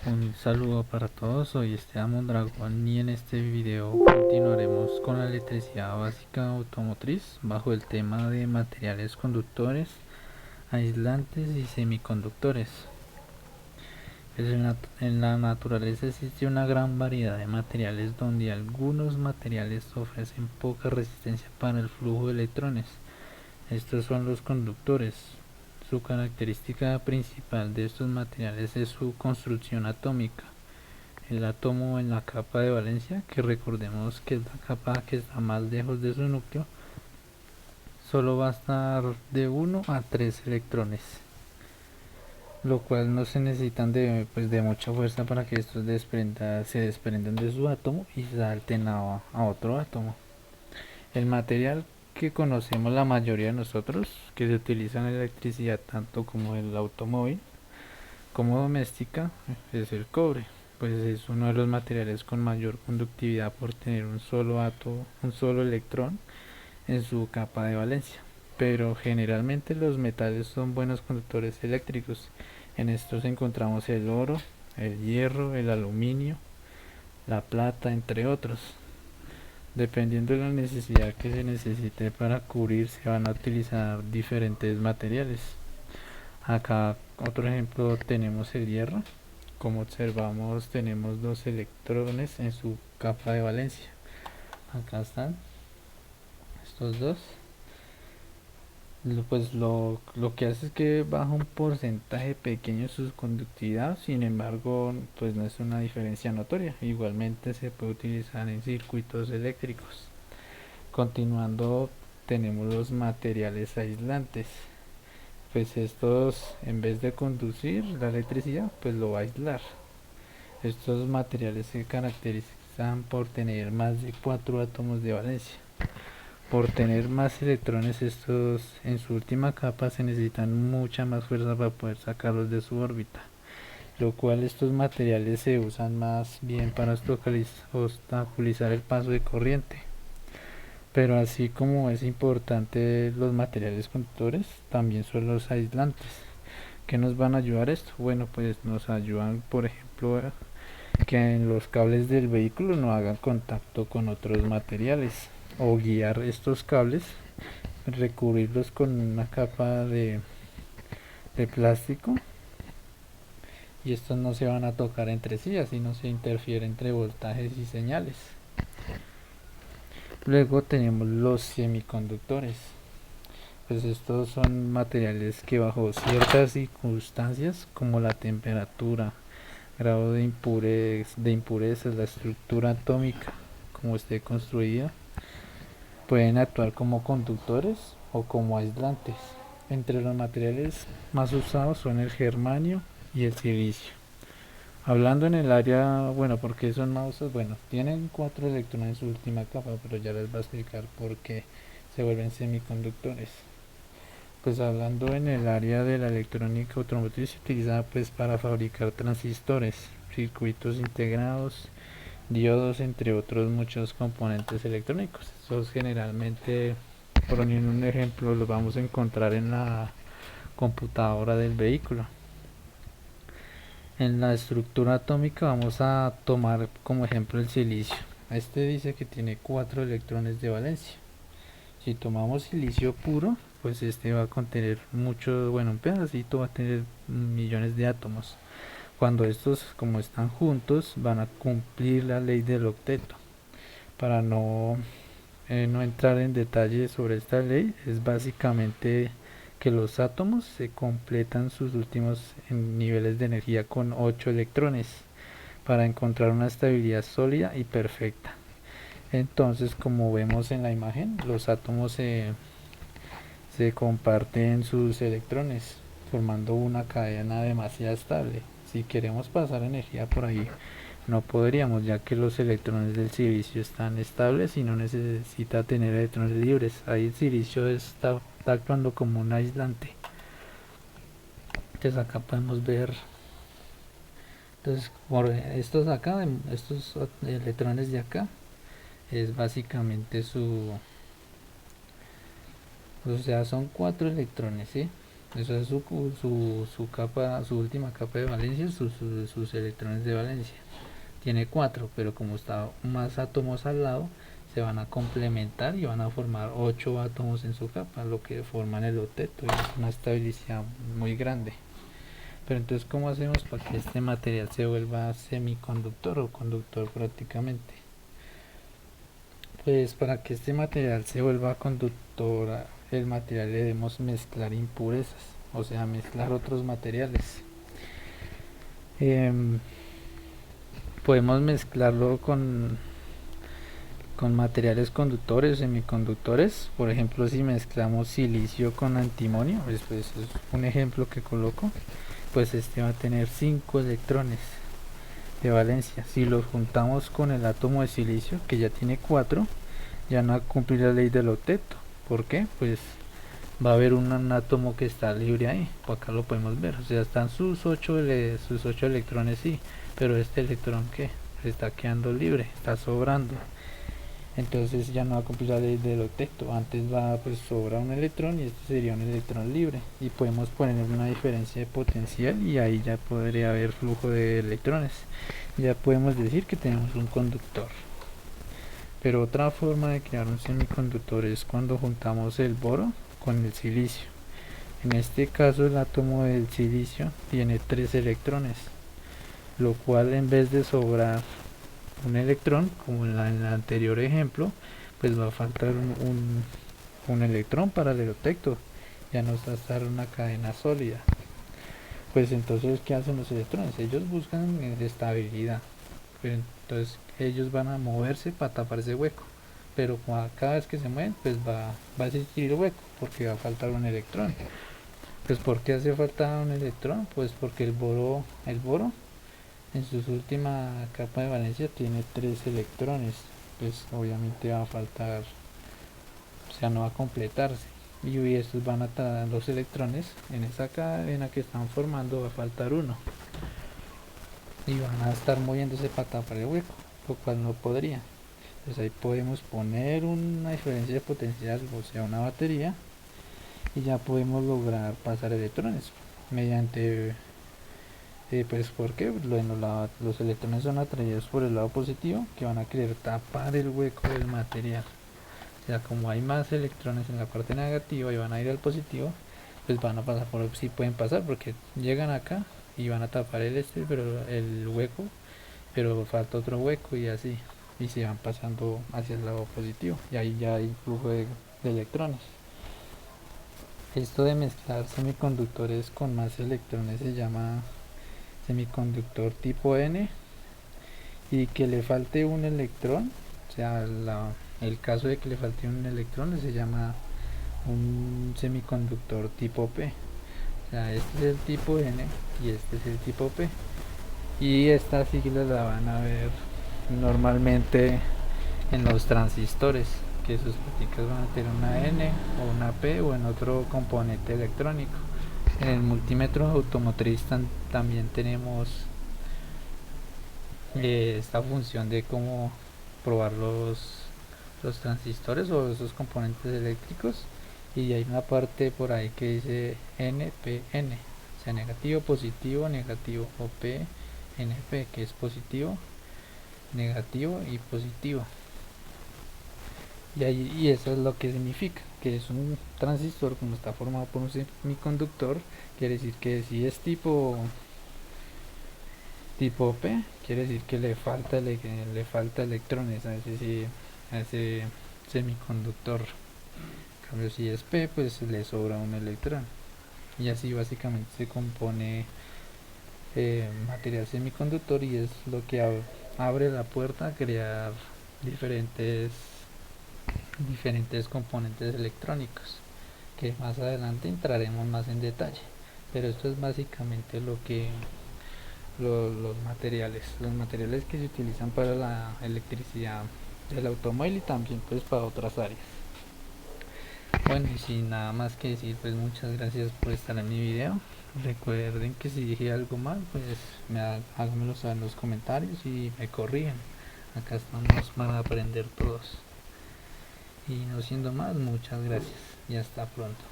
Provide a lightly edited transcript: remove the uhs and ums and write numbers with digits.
Un saludo para todos, soy Esteban Dragón y en este video continuaremos con la electricidad básica automotriz bajo el tema de materiales conductores, aislantes y semiconductores. En la naturaleza existe una gran variedad de materiales donde algunos materiales ofrecen poca resistencia para el flujo de electrones. Estos son los conductores. Su característica principal de estos materiales es su construcción atómica. El átomo en la capa de valencia, que recordemos que es la capa que está más lejos de su núcleo, solo va a estar de 1 a 3 electrones, lo cual no se necesitan de mucha fuerza para que estos se desprendan de su átomo y salten a otro átomo. El material que conocemos la mayoría de nosotros, que se utiliza en la electricidad tanto como en el automóvil como doméstica, es el cobre, pues es uno de los materiales con mayor conductividad por tener un solo electrón en su capa de valencia. Pero generalmente los metales son buenos conductores eléctricos. En estos encontramos el oro, el hierro, el aluminio, la plata, entre otros. Dependiendo de la necesidad que se necesite para cubrir, se van a utilizar diferentes materiales. Acá otro ejemplo tenemos el hierro. Como observamos, tenemos dos electrones en su capa de valencia. Acá están estos dos. Lo que hace es que baja un porcentaje pequeño su conductividad, sin embargo, pues no es una diferencia notoria. Igualmente se puede utilizar en circuitos eléctricos. Continuando, tenemos los materiales aislantes. Pues estos, en vez de conducir la electricidad, pues lo va a aislar. Estos materiales se caracterizan por tener más de 4 átomos de valencia. Por tener más electrones, estos en su última capa se necesitan mucha más fuerza para poder sacarlos de su órbita, lo cual estos materiales se usan más bien para obstaculizar el paso de corriente. Pero así como es importante los materiales conductores, también son los aislantes. ¿Qué nos van a ayudar esto? Bueno, pues nos ayudan, por ejemplo, que en los cables del vehículo no hagan contacto con otros materiales, o guiar estos cables, recubrirlos con una capa de plástico, y estos no se van a tocar entre sí, así no se interfiere entre voltajes y señales. Luego tenemos los semiconductores. Pues estos son materiales que bajo ciertas circunstancias como la temperatura, grado de impureza, la estructura atómica, como esté construida, pueden actuar como conductores o como aislantes. Entre los materiales más usados son el germanio y el silicio. Hablando en el área, bueno, porque son más usados, bueno, tienen 4 electrones en su última capa, pero ya les voy a explicar por qué se vuelven semiconductores. Pues hablando en el área de la electrónica automotriz, se utiliza pues para fabricar transistores, circuitos integrados, diodos, entre otros muchos componentes electrónicos. Estos generalmente, por poner un ejemplo, los vamos a encontrar en la computadora del vehículo. En la estructura atómica vamos a tomar como ejemplo el silicio. Este dice que tiene 4 electrones de valencia. Si tomamos silicio puro, pues este va a contener mucho, bueno, un pedacito va a tener millones de átomos. Cuando estos, como están juntos, van a cumplir la ley del octeto. Para no entrar en detalle sobre esta ley, es básicamente que los átomos se completan sus últimos niveles de energía con 8 electrones para encontrar una estabilidad sólida y perfecta. Entonces, como vemos en la imagen, los átomos se comparten sus electrones formando una cadena demasiado estable. Si queremos pasar energía por ahí, no podríamos, ya que los electrones del silicio están estables y no necesita tener electrones libres. Ahí el silicio está actuando como un aislante. Entonces acá podemos ver, entonces por estos electrones de acá es básicamente o sea, son 4 electrones, ¿sí? Eso es su capa, su última capa de valencia, sus electrones de valencia. Tiene 4, pero como está más átomos al lado, se van a complementar y van a formar 8 átomos en su capa, lo que forman el octeto, y es una estabilidad muy grande. Pero entonces, ¿cómo hacemos para que este material se vuelva semiconductor o conductor prácticamente? Pues para que este material se vuelva conductor, el material le debemos mezclar impurezas, o sea, mezclar otros materiales. Em, Podemos mezclarlo con materiales conductores, semiconductores. Por ejemplo, si mezclamos silicio con antimonio, pues es un ejemplo que coloco, pues este va a tener 5 electrones de valencia. Si los juntamos con el átomo de silicio, que ya tiene 4, ya no va a cumplir la ley del octeto. ¿Por qué? Pues va a haber un átomo que está libre ahí. Por acá lo podemos ver. O sea, están sus 8 electrones, sí, pero este electrón que está quedando libre, está sobrando. Entonces ya no va a cumplir la ley del octeto. Antes va, pues sobra un electrón y este sería un electrón libre. Y podemos poner una diferencia de potencial y ahí ya podría haber flujo de electrones. Ya podemos decir que tenemos un conductor. Pero otra forma de crear un semiconductor es cuando juntamos el boro con el silicio. En este caso el átomo del silicio tiene 3 electrones, lo cual en vez de sobrar un electrón, como en el anterior ejemplo, pues va a faltar un electrón para el octeto. Ya no va a estar una cadena sólida. Pues entonces, ¿qué hacen los electrones? Ellos buscan estabilidad. Pero entonces ellos van a moverse para tapar ese hueco. Pero cada vez que se mueven, pues va a existir el hueco, porque va a faltar un electrón. Pues ¿por qué hace falta un electrón? Pues porque el boro en su última capa de valencia tiene 3 electrones. Pues obviamente va a faltar, o sea, no va a completarse. Y estos van a estar los electrones en esa cadena que están formando, va a faltar uno. Y van a estar moviéndose para tapar el hueco, lo cual no podría. Entonces ahí podemos poner una diferencia de potencial, o sea, una batería, y ya podemos lograr pasar electrones mediante pues porque los electrones son atraídos por el lado positivo, que van a querer tapar el hueco del material. O sea, como hay más electrones en la parte negativa y van a ir al positivo, pues van a pasar por, sí pueden pasar, porque llegan acá y van a tapar pero el hueco, pero falta otro hueco y así, y se van pasando hacia el lado positivo, y ahí ya hay flujo de electrones. Esto de mezclar semiconductores con más electrones se llama semiconductor tipo N, y que le falte un electrón, o sea, el caso de que le falte un electrón se llama un semiconductor tipo P. O sea, este es el tipo N y este es el tipo P. Y esta sigla la van a ver normalmente en los transistores, que sus platicas van a tener una N o una P o en otro componente electrónico. En el multímetro automotriz también tenemos esta función de cómo probar los transistores o esos componentes eléctricos, y hay una parte por ahí que dice NPN, o sea, negativo, positivo, negativo, o PNP, que es positivo, negativo y positivo. Y eso es lo que significa, que es un transistor, como está formado por un semiconductor, quiere decir que si es tipo P, quiere decir que le falta electrones a ese semiconductor. En cambio, si es P, pues le sobra un electrón. Y así básicamente se compone material semiconductor, y es lo que abre la puerta a crear diferentes componentes electrónicos, que más adelante entraremos más en detalle. Pero esto es básicamente los materiales que se utilizan para la electricidad del automóvil, y también pues para otras áreas. Bueno, y sin nada más que decir, pues muchas gracias por estar en mi video. Recuerden que si dije algo mal, pues háganmelo saber en los comentarios y me corrigen. Acá estamos para aprender todos. Y no siendo más, muchas gracias y hasta pronto.